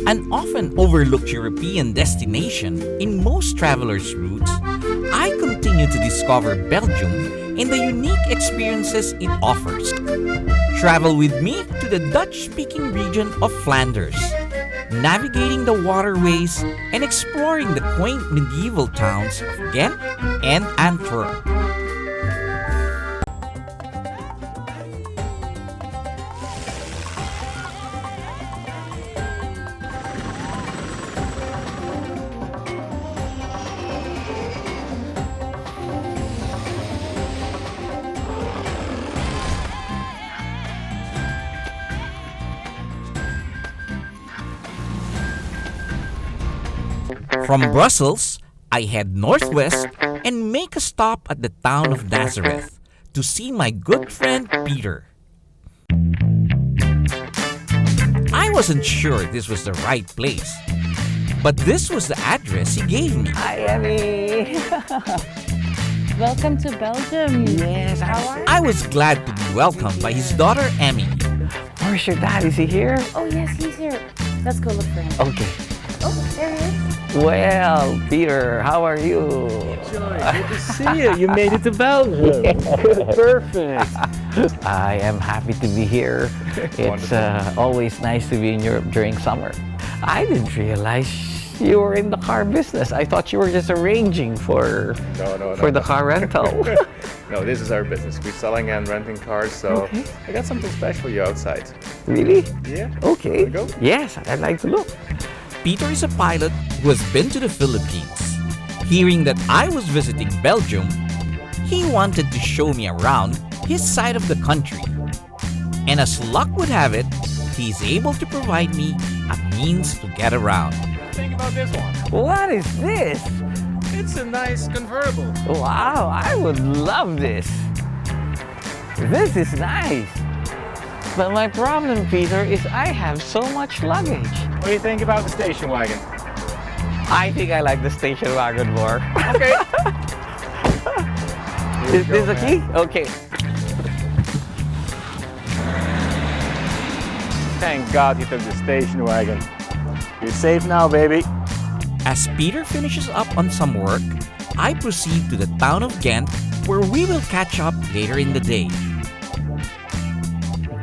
An often overlooked European destination in most travelers' routes, I continue to discover Belgium and the unique experiences it offers. Travel with me to the Dutch-speaking region of Flanders, navigating the waterways and exploring the quaint medieval towns of Ghent and Antwerp. From Brussels, I head northwest and make a stop at the town of Nazareth to see my good friend Peter. I wasn't sure this was the right place, but this was the address he gave me. Hi, Emmy. Welcome to Belgium. Yes, how are you? I was glad to be welcomed by his daughter Emmy. Where's your dad? Is he here? Oh yes, he's here. Let's go look for him. Okay. Oh, there he is. Well, Peter, how are you? Joy, good to see you. You made it to Belgium. Good, perfect. I am happy to be here. It's always nice to be in Europe during summer. I didn't realize you were in the car business. I thought you were just arranging for the car rental. No, this is our business. We're selling and renting cars, so Okay. I got something special for you outside. Really? Yeah? Okay. Wanna go? Yes, I'd like to look. Peter is a pilot who has been to the Philippines. Hearing that I was visiting Belgium, he wanted to show me around his side of the country. And as luck would have it, he's able to provide me a means to get around. Think about this one. What is this? It's a nice convertible. Wow, I would love this. This is nice. But my problem, Peter, is I have so much luggage. What do you think about the station wagon? I think I like the station wagon more. Okay. Is this a key? Okay. Thank God you took the station wagon. You're safe now, baby. As Peter finishes up on some work, I proceed to the town of Ghent, where we will catch up later in the day.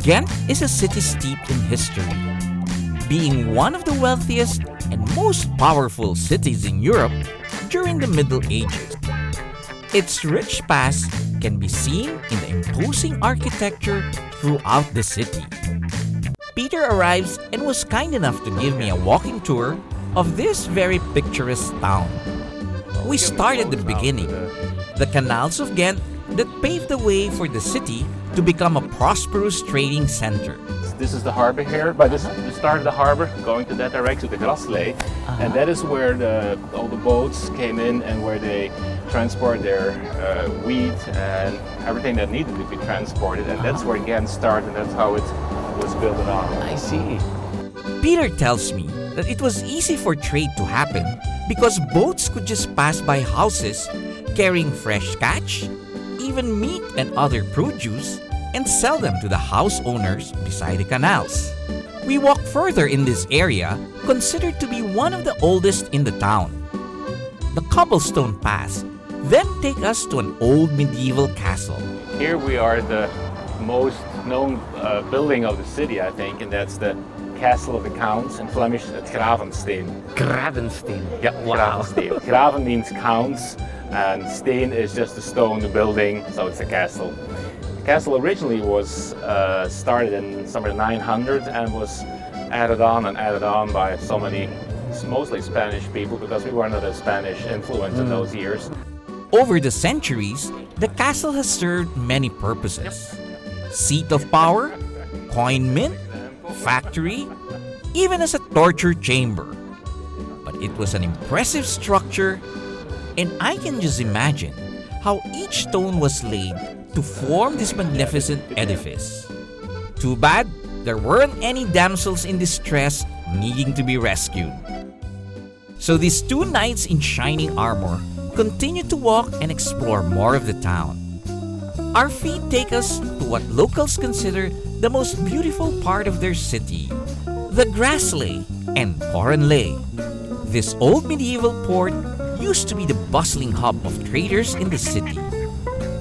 Ghent is a city steeped in history, being one of the wealthiest and most powerful cities in Europe during the Middle Ages. Its rich past can be seen in the imposing architecture throughout the city. Peter arrives and was kind enough to give me a walking tour of this very picturesque town. We start at the beginning, the canals of Ghent that paved the way for the city to become a prosperous trading center. This is the harbor here, but this is the start of the harbor, going to that direction, the Graslee. And that is where all the boats came in and where they transport their wheat and everything that needed to be transported. And that's where Ghent started, and that's how it was built on. I see. Peter tells me that it was easy for trade to happen because boats could just pass by houses carrying fresh catch, even meat and other produce, and sell them to the house owners beside the canals. We walk further in this area, considered to be one of the oldest in the town. The cobblestone paths then take us to an old medieval castle. Here we are at the most known building of the city, I think, and that's the Castle of the Counts, in Flemish, het Gravensteen. Gravensteen. Yeah, Wow. Gravensteen. Graven means counts, and steen is just the stone, the building, so it's a castle. The castle originally was started in summer 900 and was added on by so many, mostly Spanish people, because we were under the Spanish influence in those years. Over the centuries, the castle has served many purposes. Seat of power, coin mint, factory, even as a torture chamber. But it was an impressive structure, and I can just imagine how each stone was laid to form this magnificent edifice. Too bad there weren't any damsels in distress needing to be rescued. So these two knights in shining armor continue to walk and explore more of the town. Our feet take us to what locals consider the most beautiful part of their city, The Grassley and Coronlay. This old medieval port used to be the bustling hub of traders in the city.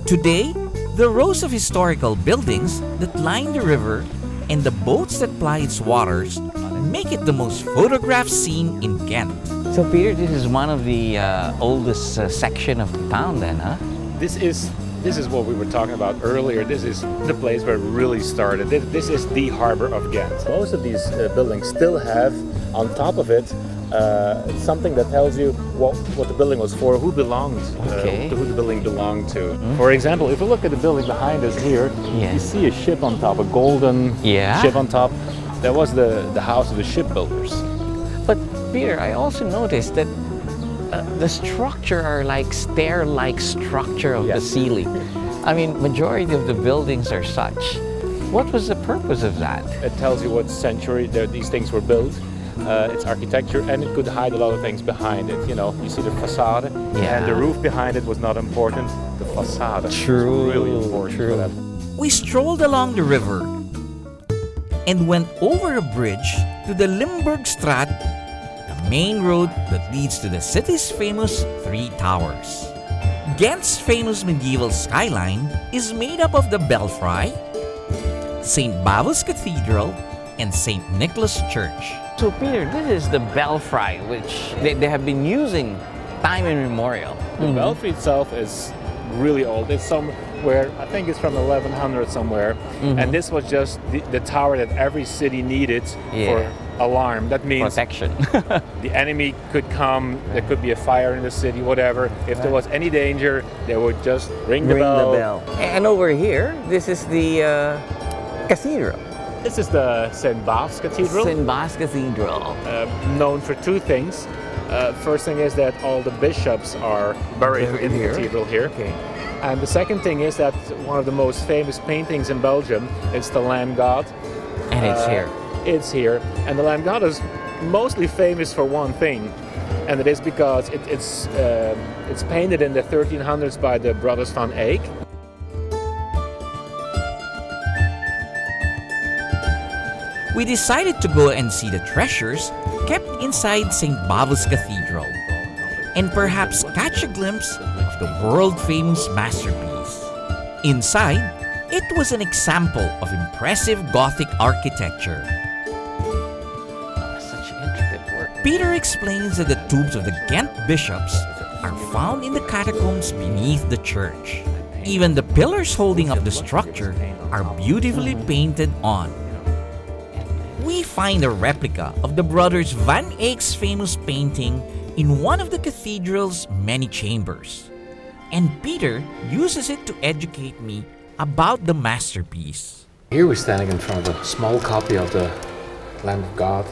Today, the rows of historical buildings that line the river and the boats that ply its waters make it the most photographed scene in Ghent. So Peter, this is one of the oldest section of the town then, huh? This is what we were talking about earlier. This is the place where it really started. This is the harbor of Ghent. Most of these buildings still have on top of it something that tells you what the building was for, who belonged, who the building belonged to. Mm-hmm. For example, if you look at the building behind us here, you see a ship on top, a golden ship on top. That was the house of the shipbuilders. But Peter, I also noticed that the structure are like stair-like structure of the ceiling. I mean, majority of the buildings are such. What was the purpose of that? It tells you what century these things were built. It's architecture, and it could hide a lot of things behind it. You know, you see the facade, and the roof behind it was not important. The facade was really important for that. We strolled along the river and went over a bridge to the Limburgstraat, the main road that leads to the city's famous three towers. Ghent's famous medieval skyline is made up of the Belfry, St. Bavus Cathedral, and St. Nicholas Church. So Peter, this is the belfry, which they have been using time immemorial. The belfry itself is really old. It's somewhere, I think it's from 1100 somewhere. And this was just the tower that every city needed for alarm. That means protection. the enemy could come, there could be a fire in the city, whatever. If there was any danger, they would just ring the bell. And over here, this is the cathedral. This is the St. Bav's Cathedral. St. Bav's Cathedral. Known for two things. First thing is that all the bishops are buried in the cathedral here. Okay. And the second thing is that one of the most famous paintings in Belgium is the Lamb God. And it's here. It's here. And the Lamb God is mostly famous for one thing. And it is because it's painted in the 1300s by the brothers van Eyck. We decided to go and see the treasures kept inside St. Bavus Cathedral, and perhaps catch a glimpse of the world-famous masterpiece. Inside, it was an example of impressive Gothic architecture. Such intricate work. Peter explains that the tombs of the Ghent bishops are found in the catacombs beneath the church. Even the pillars holding up the structure are beautifully painted on. We find a replica of the brothers Van Eyck's famous painting in one of the cathedral's many chambers, and Peter uses it to educate me about the masterpiece. Here we're standing in front of a small copy of the Lamb of God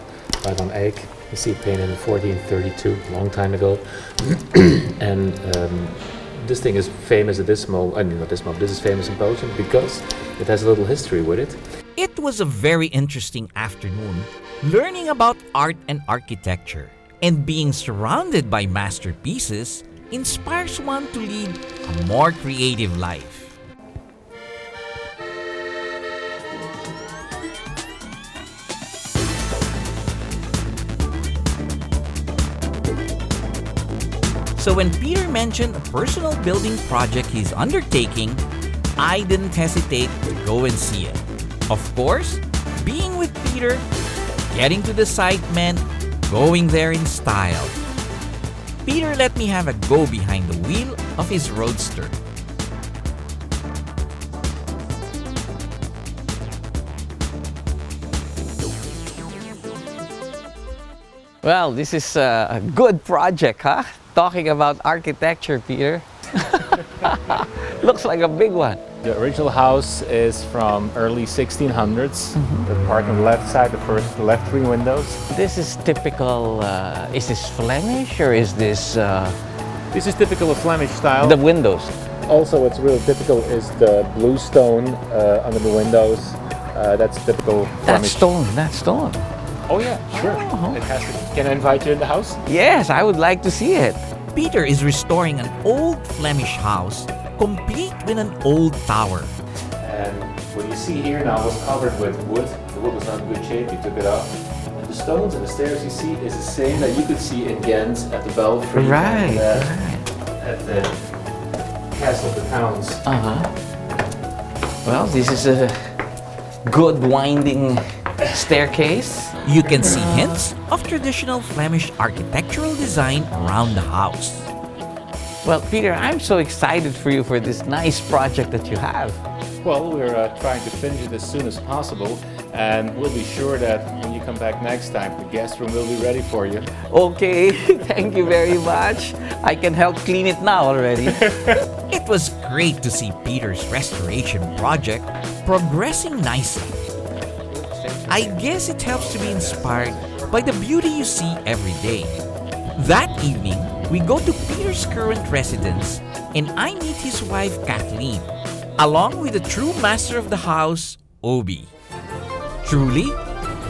by Van Eyck. You see it painted in 1432, a long time ago. And this thing is famous at this moment, this is famous in Belgium because it has a little history with it. It was a very interesting afternoon learning about art and architecture, and being surrounded by masterpieces inspires one to lead a more creative life. So when Peter mentioned a personal building project he's undertaking, I didn't hesitate to go and see it. Of course, being with Peter, getting to the site meant going there in style. Peter let me have a go behind the wheel of his roadster. Well, this is a good project, huh? Talking about architecture, Peter. Looks like a big one. The original house is from early 1600s. The part on the left side, the left three windows. This is typical, is this Flemish or is this... This is typical of Flemish style. The windows. Also, what's really typical is the blue stone under the windows. That's typical Flemish. That stone. Oh yeah, sure. It has to. Can I invite you in the house? Yes, I would like to see it. Peter is restoring an old Flemish house, complete with an old tower. And what you see here now was covered with wood. The wood was not in good shape, we took it off. the stones and the stairs you see is the same that you could see in Ghent at the Belfry Right, and at the Castle of the Towns. Well, this is a good winding staircase. You can see hints of traditional Flemish architectural design around the house. Well, Peter, I'm so excited for you for this nice project that you have. Well, we're trying to finish it as soon as possible, and we'll be sure that when you come back next time, the guest room will be ready for you. Okay, thank you very much. I can help clean it now already. It was great to see Peter's restoration project progressing nicely. I guess it helps to be inspired by the beauty you see every day. That evening, we go to Peter's current residence and I meet his wife Kathleen, along with the true master of the house, Obi. Truly,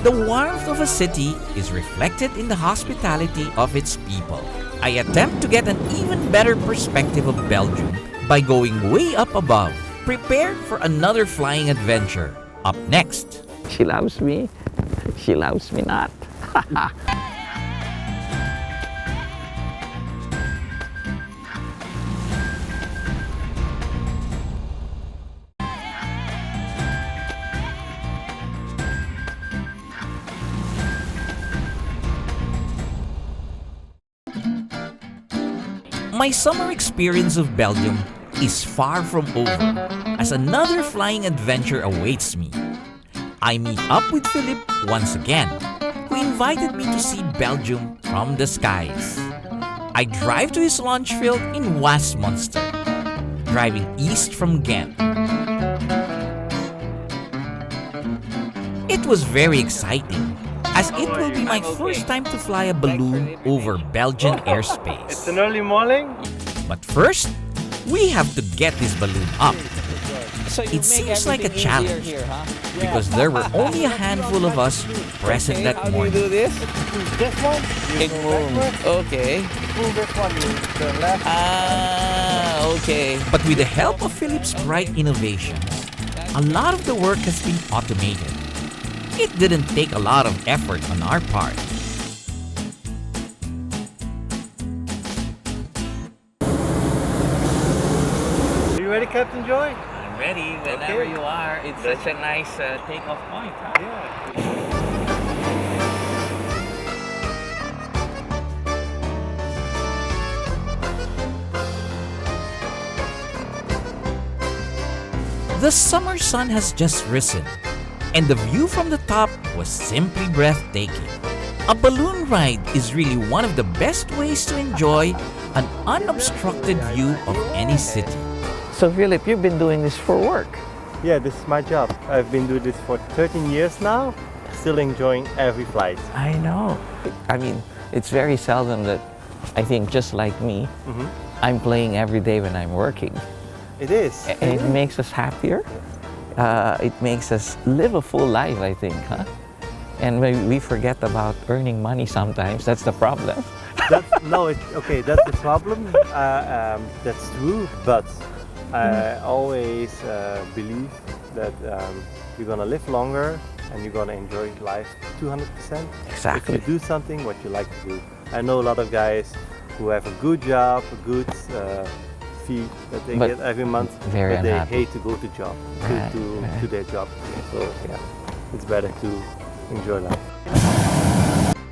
the warmth of a city is reflected in the hospitality of its people. I attempt to get an even better perspective of Belgium by going way up above, prepared for another flying adventure. Up next. She loves me. She loves me not. My summer experience of Belgium is far from over, as another flying adventure awaits me. I meet up with Filip once again, who invited me to see Belgium from the skies. I drive to his launch field in Westminster, driving east from Ghent. It was very exciting, as it will be my first time to fly a balloon over Belgian airspace. It's an early morning. But first, we have to get this balloon up. So It seems like a challenge, because there were only a handful of us present that How do you morning. do this? This one. You It go moves. backward. Okay. Pull this one. You turn left. Okay. But with the help of Philip's bright innovations, a lot of the work has been automated. It didn't take a lot of effort on our part. Are you ready, Captain Joy? I'm ready whenever Okay. you are. It's such a nice takeoff point, huh? Yeah. The summer sun has just risen, and the view from the top was simply breathtaking. A balloon ride is really one of the best ways to enjoy an unobstructed view of any city. So, Philip, you've been doing this for work. Yeah, this is my job. I've been doing this for 13 years now. Still enjoying every flight. I know. I mean, it's very seldom that I think just like me, I'm playing every day when I'm working. It is. And it makes us happier. It makes us live a full life, I think, huh? And we forget about earning money sometimes. That's the problem. Okay, that's the problem. That's true, but I always believe that you're gonna live longer and you're gonna enjoy life 200%. Exactly. If you do something what you like to do. I know a lot of guys who have a good job, a good fee that they But get every month, very but they unhappy. hate to go to job, Right, to right. their job. So yeah, it's better to enjoy life.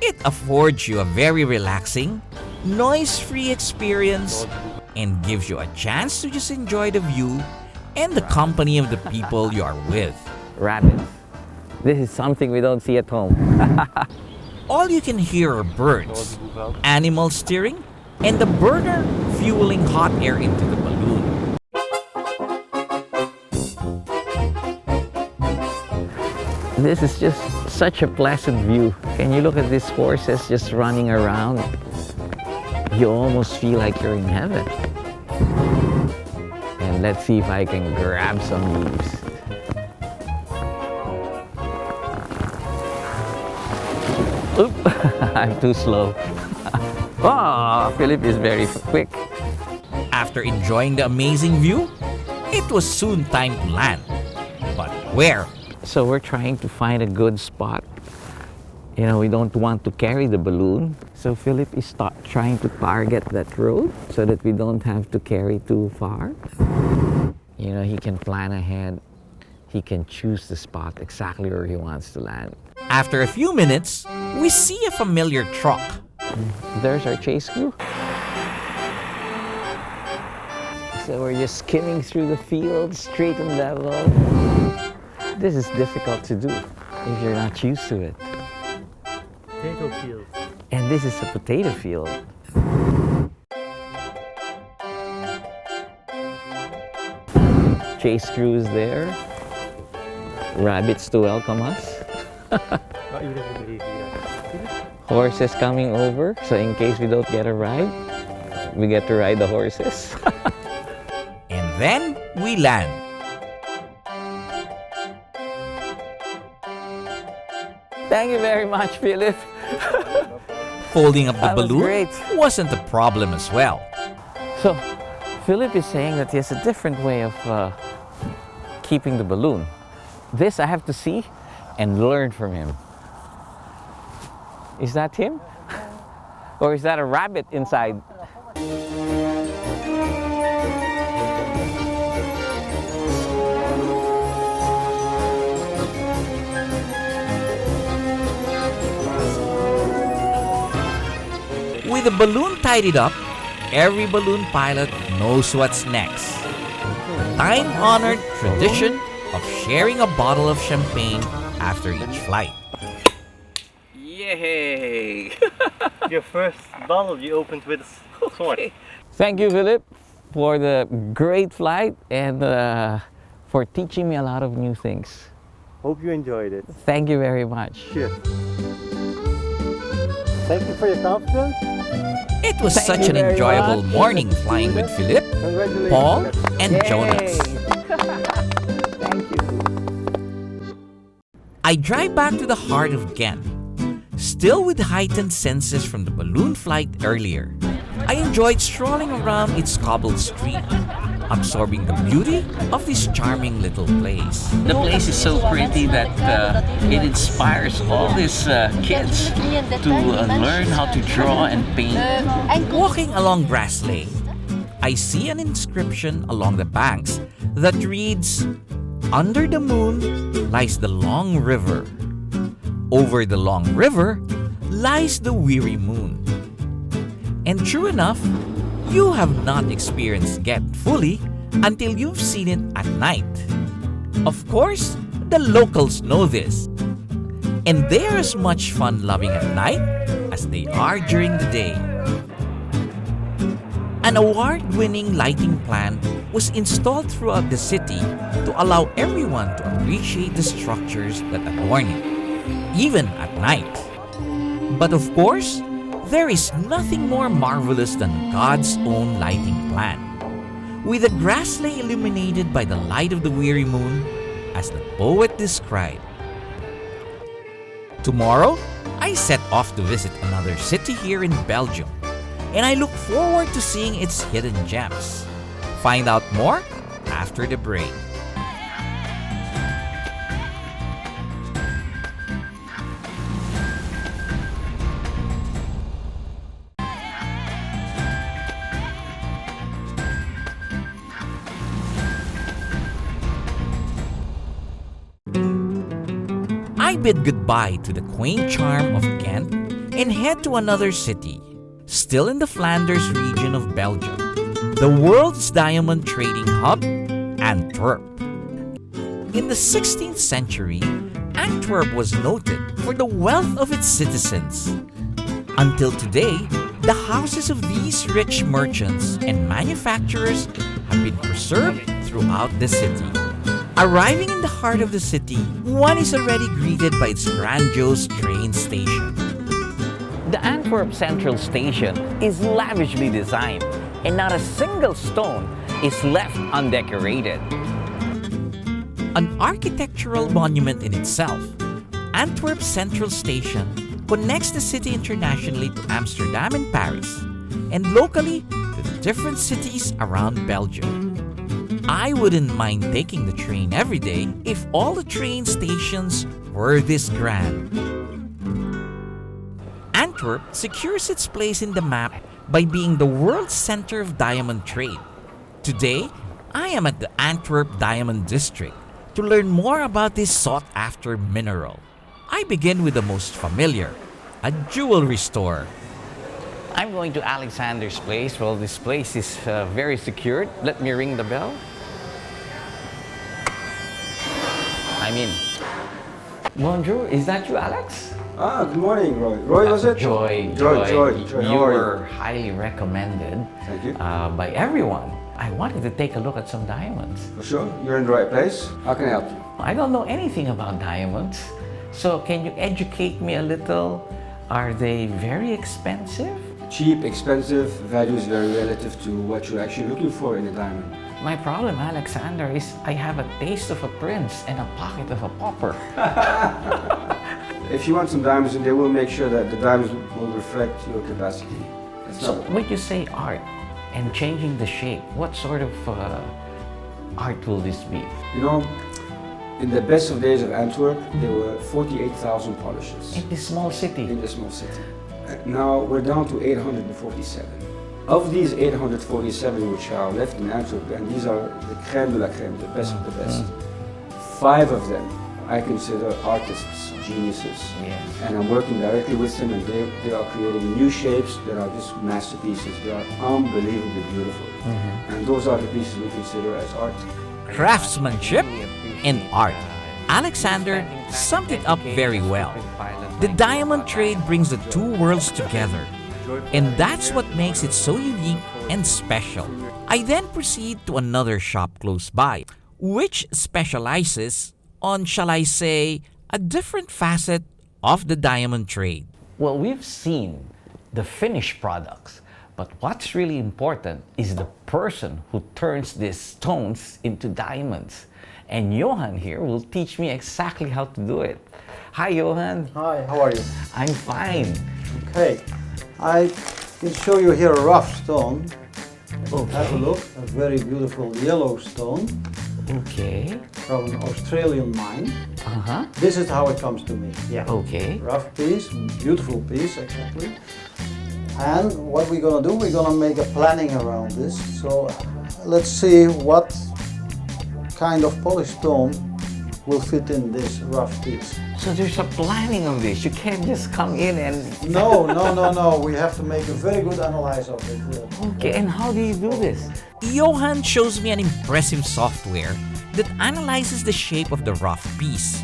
It affords you a very relaxing, noise-free experience and gives you a chance to just enjoy the view and the company of the people you are with. Rabbits. This is something we don't see at home. All you can hear are birds, animals steering, and the burner fueling hot air into the balloon. This is just such a pleasant view. Can you look at these horses just running around? You almost feel like you're in heaven. And let's see if I can grab some leaves. Oop, I'm too slow. Oh, Philip is very quick. After enjoying the amazing view, it was soon time to land. But where? So we're trying to find a good spot. You know, we don't want to carry the balloon. So Filip is trying to target that road so that we don't have to carry too far. You know, he can plan ahead. He can choose the spot exactly where he wants to land. After a few minutes, we see a familiar truck. There's our chase crew. So we're just skimming through the field, straight and level. This is difficult to do if you're not used to it. Potato field. And this is a potato field. Chase crew is there. Rabbits to welcome us. Oh, you don't believe that. Horses coming over, so in case we don't get a ride, we get to ride the horses. And then we land. Thank you very much, Filip. Folding up the That was balloon great. wasn't a problem as well. So, Filip is saying that he has a different way of keeping the balloon. This I have to see and learn from him. Is that him? Or is that a rabbit inside? With the balloon tidied up, every balloon pilot knows what's next. Time-honored tradition of sharing a bottle of champagne after each flight. Yay! Your first bottle you opened with a sword. Thank you, Filip, for the great flight and for teaching me a lot of new things. Hope you enjoyed it. Thank you very much. Cheers. Thank you for your confidence. It was Thank such you an very enjoyable much. morning flying with Filip, Congratulations. Paul, and Yay. Jonas. Thank you. I drive back to the heart of Ghent, still with heightened senses from the balloon flight earlier. I enjoyed strolling around its cobbled street, absorbing the beauty of this charming little place. The place is so pretty that it inspires all these kids to learn how to draw and paint. Walking along grass lane, I see an inscription along the banks that reads, "Under the moon lies the long river. Over the long river lies the weary moon." And true enough, you have not experienced Ghent fully until you've seen it at night. Of course, the locals know this. And they are as much fun loving at night as they are during the day. An award-winning lighting plan was installed throughout the city to allow everyone to appreciate the structures that adorn it, even at night. But of course, there is nothing more marvelous than God's own lighting plan, with the grassley illuminated by the light of the weary moon, as the poet described. Tomorrow, I set off to visit another city here in Belgium, and I look forward to seeing its hidden gems. Find out more after the break. I bid goodbye to the quaint charm of Ghent and head to another city, still in the Flanders region of Belgium, the world's diamond trading hub, Antwerp. In the 16th century, Antwerp was noted for the wealth of its citizens. Until today, the houses of these rich merchants and manufacturers have been preserved throughout the city. Arriving in the heart of the city, one is already greeted by its grandiose train station. The Antwerp Central Station is lavishly designed, and not a single stone is left undecorated. An architectural monument in itself, Antwerp Central Station connects the city internationally to Amsterdam and Paris, and locally to the different cities around Belgium. I wouldn't mind taking the train every day if all the train stations were this grand. Antwerp secures its place in the map by being the world center of diamond trade. Today, I am at the Antwerp Diamond District to learn more about this sought-after mineral. I begin with the most familiar, a jewelry store. I'm going to Alexander's place. Well, this place is very secured. Let me ring the bell. I'm in. Bonjour, is that you, Alex? Ah, good morning, Roy. Roy, was it? Joy. Joy. You How are you? were highly recommended Thank you. by everyone. I wanted to take a look at some diamonds. For sure, you're in the right place. How can I help you? I don't know anything about diamonds. So can you educate me a little? Are they very expensive? Cheap, expensive, value is very relative to what you're actually looking for in a diamond. My problem, Alexander, is I have a taste of a prince and a pocket of a pauper. If you want some diamonds, they will make sure that the diamonds will reflect your capacity. That's So not when you say art and changing the shape, what sort of art will this be? You know, in the best of days of Antwerp, there were 48,000 polishers In this small city. in the small city. Now we're down to 847. Of these 847 which are left in Antwerp, and these are the crème de la crème, the best of the best, 5 of them I consider artists, geniuses. Yes. And I'm working directly with them, and they are creating new shapes that are just masterpieces. They are unbelievably beautiful. And those are the pieces we consider as art. Craftsmanship and art. Alexander summed it up very well. The diamond trade brings the two worlds together, and that's what makes it so unique and special. I then proceed to another shop close by, which specializes on, shall I say, a different facet of the diamond trade. Well, we've seen the finished products, but what's really important is the person who turns these stones into diamonds. And Johan here will teach me exactly how to do it. Hi, Johan. Hi, how are you? I'm fine. Okay, I can show you here a rough stone. Okay. Have a look, a very beautiful yellow stone Okay. from an Australian mine. Uh-huh. This is how it comes to me. Yeah. Okay. Rough piece, beautiful piece, exactly. And what we're gonna do, we're gonna make a planning around this. So let's see what kind of polished stone will fit in this rough piece. So there's a planning of this. You can't just come in and... No. We have to make a very good analysis of it. Okay, and how do you do this? Johan shows me an impressive software that analyzes the shape of the rough piece,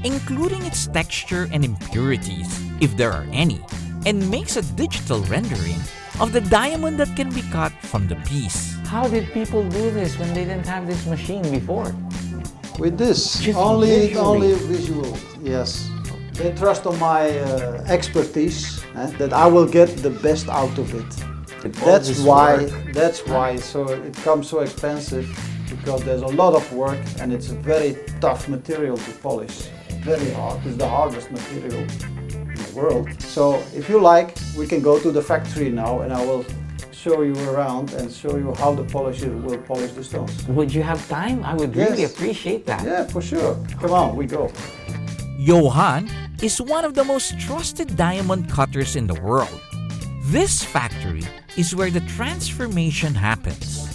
including its texture and impurities, if there are any, and makes a digital rendering of the diamond that can be cut from the piece. How did people do this when they didn't have this machine before? With this, Just only visually. visual, yes. They trust on my expertise, that I will get the best out of it. That's why so it comes so expensive, because there's a lot of work and it's a very tough material to polish. Very hard, it's the hardest material in the world. So if you like, we can go to the factory now and I will show you around and show you how the polisher will polish the stones. Would you have time? I would really Yes. appreciate that. Yeah, for sure. Come on, we go. Johan is one of the most trusted diamond cutters in the world. This factory is where the transformation happens.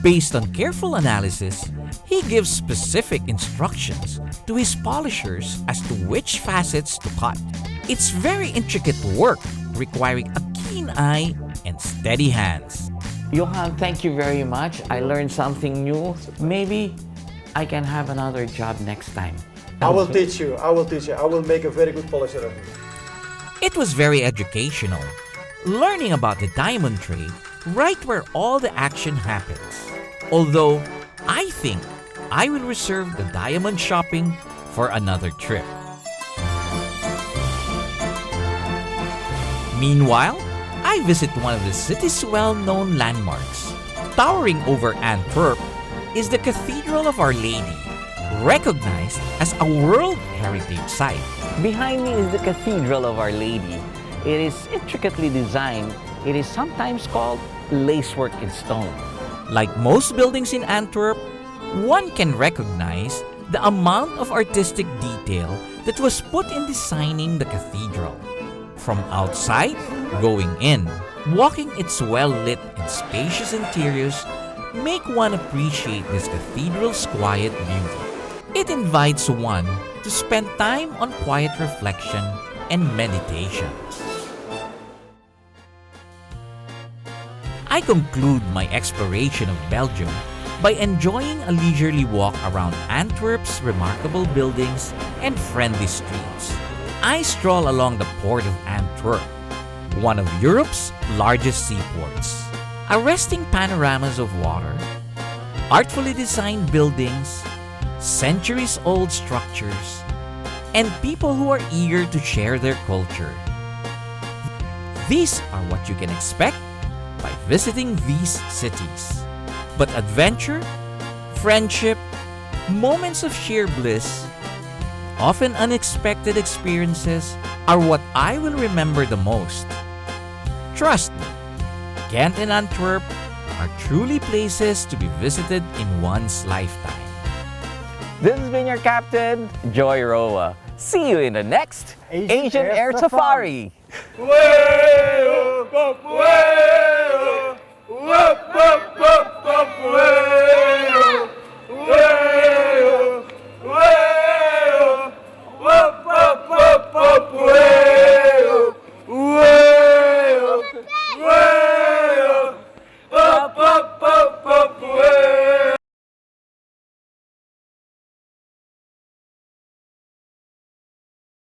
Based on careful analysis, he gives specific instructions to his polishers as to which facets to cut. It's very intricate work requiring a keen eye and steady hands. Johan, thank you very much. I learned something new. Maybe I can have another job next time. I will teach you. I will make a very good polisher of you. It was very educational, learning about the diamond trade right where all the action happens. Although, I think I will reserve the diamond shopping for another trip. Meanwhile, I visit one of the city's well-known landmarks. Towering over Antwerp is the Cathedral of Our Lady, recognized as a World Heritage Site. Behind me is the Cathedral of Our Lady. It is intricately designed. It is sometimes called lacework in stone. Like most buildings in Antwerp, one can recognize the amount of artistic detail that was put in designing the cathedral. From outside, going in, walking its well-lit and spacious interiors make one appreciate this cathedral's quiet beauty. It invites one to spend time on quiet reflection and meditation. I conclude my exploration of Belgium by enjoying a leisurely walk around Antwerp's remarkable buildings and friendly streets. I stroll along the port of Antwerp, one of Europe's largest seaports. Arresting panoramas of water, artfully designed buildings, centuries-old structures, and people who are eager to share their culture. These are what you can expect by visiting these cities. But adventure, friendship, moments of sheer bliss, often unexpected experiences are what I will remember the most. Trust me, Ghent and Antwerp are truly places to be visited in one's lifetime. This has been your captain, Joy Roa. See you in the next Asian Air Safari. Way, oh, way,